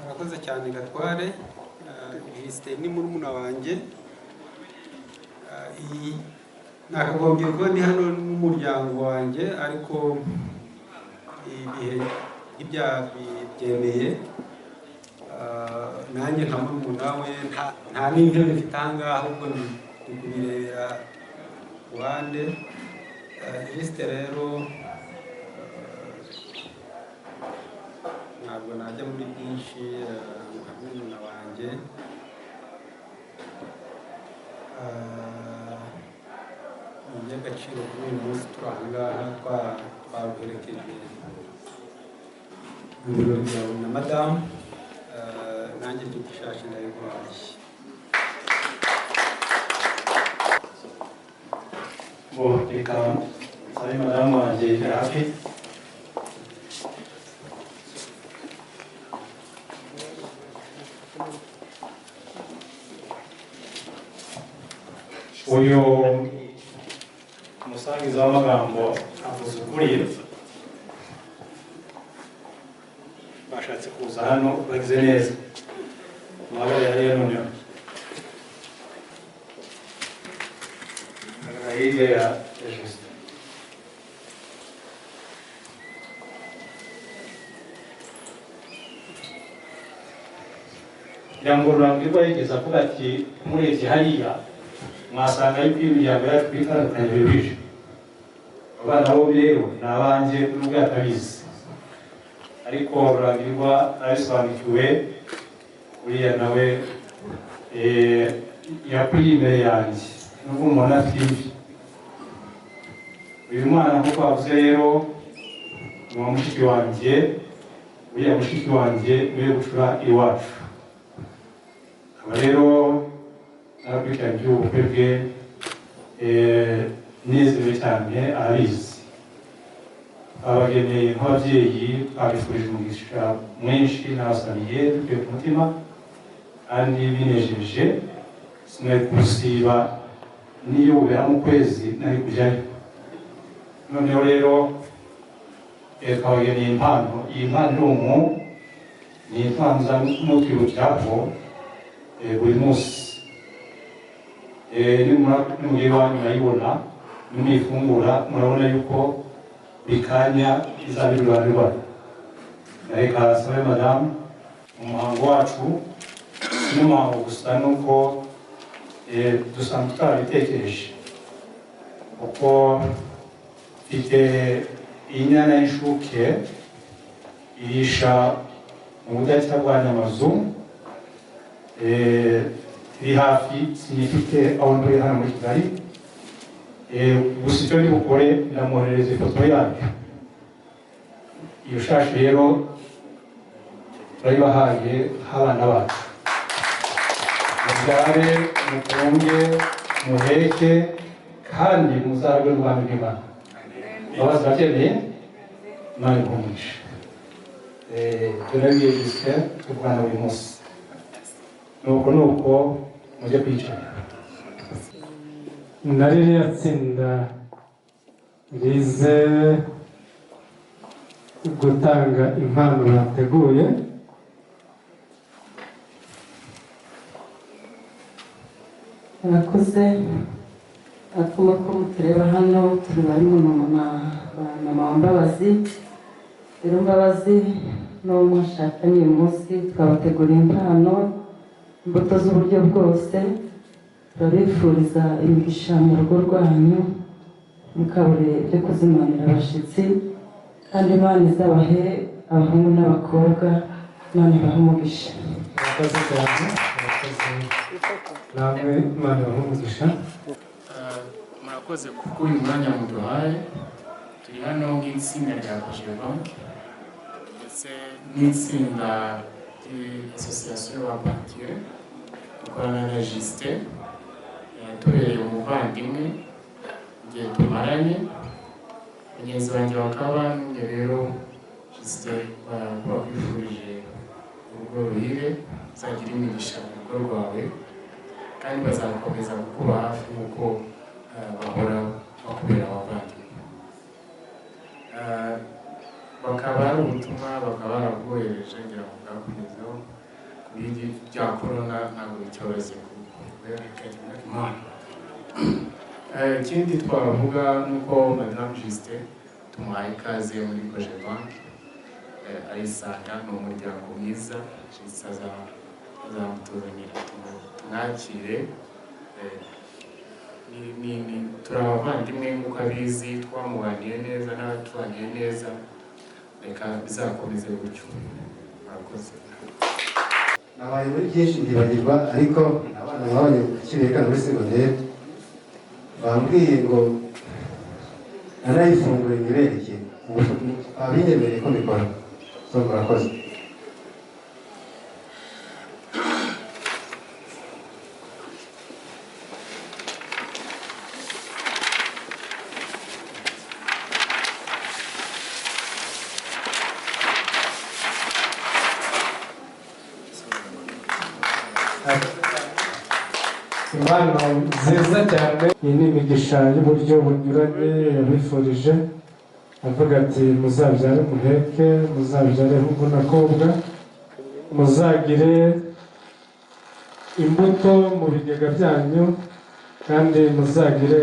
Arakoze cyane Gatware. Jusite ni murumuna wanjye. Nakagombye kuba ndi hano n'umuryango wanjye ariko ibihe ibyaha byemeye nanjye nka murumuna we nta n'intebe mfite aha ngaha ahubwo ndi kubirebera ruhande. Jusite rero ntabwo najya muri byinshi nka murumuna wanjye. Ni iby'agaciro kuri uyu munsi turi aha ngaha twaguherekeje mu birori byawe na madamu nanjye mfite ishashi ndayiguhaye. Reka nsabe madamu wanjye hafi. Uyu umusangiza w'amagambo avuze ukuri, bashatse kuza hano bagize neza muhagarare hariya noneho hirya ya Jusite. kugira ngo rurambwirwa yigeze avuga ati murebye hariya mwasanga yuko imiryango yacu itandukanye bibije. Abana bo rero ni abanjye nubwo yatabizi ariko rurambwirwa arabisobanukiwe uriya nawe yakuriye imbere yanjye nubwo umuntu afite imvi. Uyu mwana nk'uko bavuze rero ni uwa mushiki wanjye, uriya mushiki wanjye niwe gucura iwacu. Aba rero narakurikirana iby'ubukwe bwe nezerewe cyane arabizi. Abageneye nk'ababyeyi twabifurije umugisha mwinshi n'abasamiye dukuye ku mutima kandi binejeje. Sinari kusiba n'iyo ubera mu kwezi nari kujyayo. Noneho rero twabageneye impano. Iyi mpano ni impano za mutwibukiraho buri munsi. Nimugire iwanyu murayibona, nimuyifungura murabona yuko buri kanya izaba iri iruhande rwanyu. Reka sabe madamu, umuhango wacu si n'umuhango gusa nuko dusanzwe tutarabitekereje kuko mfite inyana y'inshuke irisha mu budahita bwa Nyamazu. Iri hafi sinifite aho ntuye hano muri Kigali. Gusa icyo ndi bukore ndamwoherereza ifoto yayo. Iyo shashi rero turayibahaye nk'abana bacu. Mubyare, mukunge, muheke kandi muzarwe n'ubwami bw'Imana. Abazi bakeneye Imana ikumisha. Turabiye Jusite turwana buri munsi. Nuko mujye kwicara. Na ririya tsinda rize gutanga impano bateguye. Murakoze. Akuma ko mutureba hano turi bari mu mama wa Mbabazi. Rero Mbabazi n'uwo mwashakanye uyu munsi twabateguriye impano, imbuto z'uburyo bwose. Turabifuriza imigisha mu rugo rwanyu, mukabure byo kuzimanira abashyitsi, kandi Imana izabahe abahungu n'abakobwa, Imana ibahe umugisha. Murakoze cyane, murakoze namwe, Imana ibahe umugisha. Murakoze kuko uyu mwanya muduhaye. Turi hano nk'itsinda rya Cogebanque ndetse ndetse n'itsinda ry'asosiyasiyo y'ababankiye dukorana na Justin tubereye umuvandimwe igihe tumaranye mugenzi wanjye wa kabanje rero Justin bakwifurije urugo ruhire uzagira imigisha mu rugo rwawe kandi bazakomeza kukuba hafi nk'uko bahora bakubera abavandimwe. Bakaba ari ubutumwa bakaba baraguhereje ngira ngo bwakugezeho ku bindi bya korona ntabwo bicyoroshye kuberekagira Imana. Ikindi twavuga nuko Madame Justin tumuhaye ikaze muri Cogebanque ayisanga ni umuryango mwiza Justin azamutuzanira tumwakire turi abavandimwe nk'uko abizi twamubaniye neza n'abatubaniye neza reka bizakomeze gutyo murakoze. nabaye muri byinshi ndibagirwa ariko abana babanye kibeka muri segonderi bambwiye ngo nanayifungure nyibereke abinyemereye ko mbikora so murakoze. impano nziza cyane. Iyi ni imigisha y'uburyo bunyuranye yabifurije avuga ati muzabyare muheke muzabyare hungu na kobwa muzagire imbuto mu bigega byanyu kandi muzagire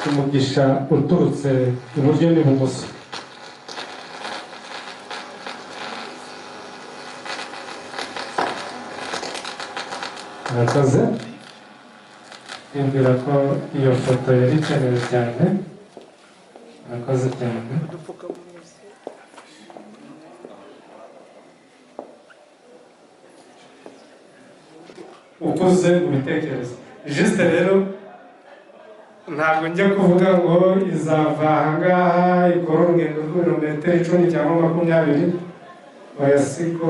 umugisha uturutse iburyo n'ibumoso. murakoze. Mbwira ko iyo foto yari ikenewe cyane. murakoze cyane. ukuze mu bitekerezo. Juste rero ntabwo njya kuvuga ngo izava ahangaha ikora urugendo rw'ibirometero 10 cyangwa 20 oya siko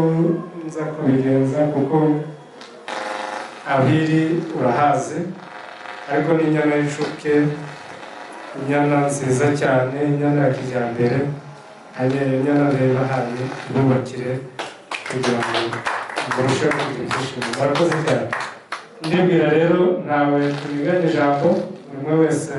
nza kubigenza kuko abiri urahaze ariko ni inyana y'ishuke inyana nziza cyane inyana ya kijyambere inyana rero haye ibubakire kugira ngo murusheho kugira ibyishimo. murakoze cyane. ndibwira rero ntawe tuniganye ijambo buri umwe wese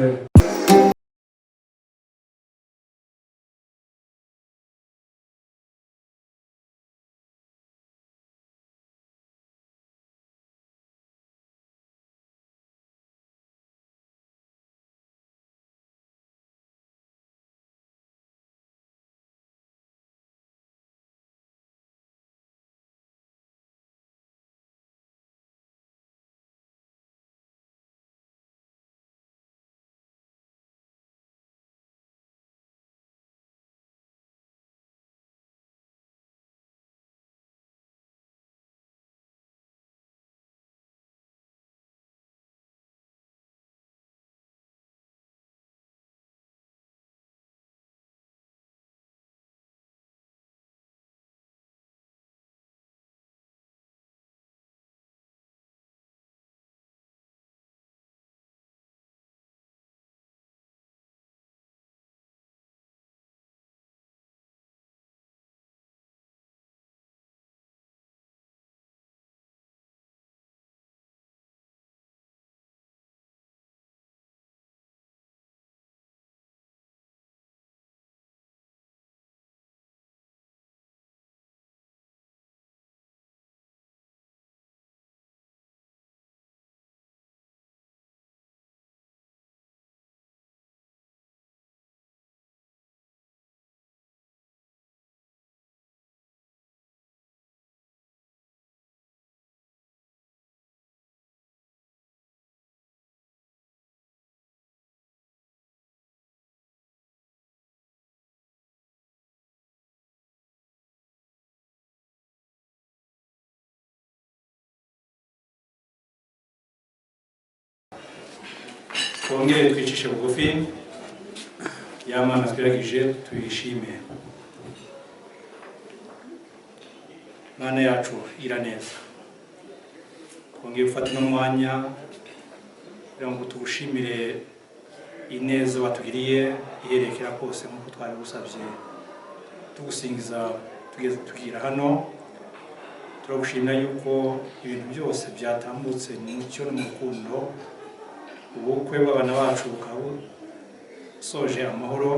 twongere twicishe bugufi y'Imana twiragije tuyishime. Mana yacu iraneza, twongeye gufata n'umwanya kugira ngo tugushimire ineza watugiriye iherekera kose nk'uko twari gusabye tugusingiza tugeze tugira hano. Turagushimira yuko ibintu byose byatambutse mu mucyo no mu rukundo, ubukwe bw'abana bacu bukaba soje amahoro.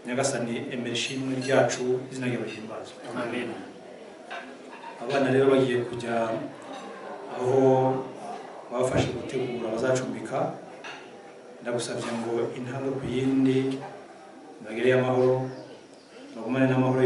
Nyagasani emera ishimwe ryacu, izina ryawe rihimbazwe. Amen. Abana rero bagiye kujya aho bafashe gutegura bazacumbika. Ndagusabye ngo intambwe ku yindi bagereye amahoro, bagumane n'amahoro.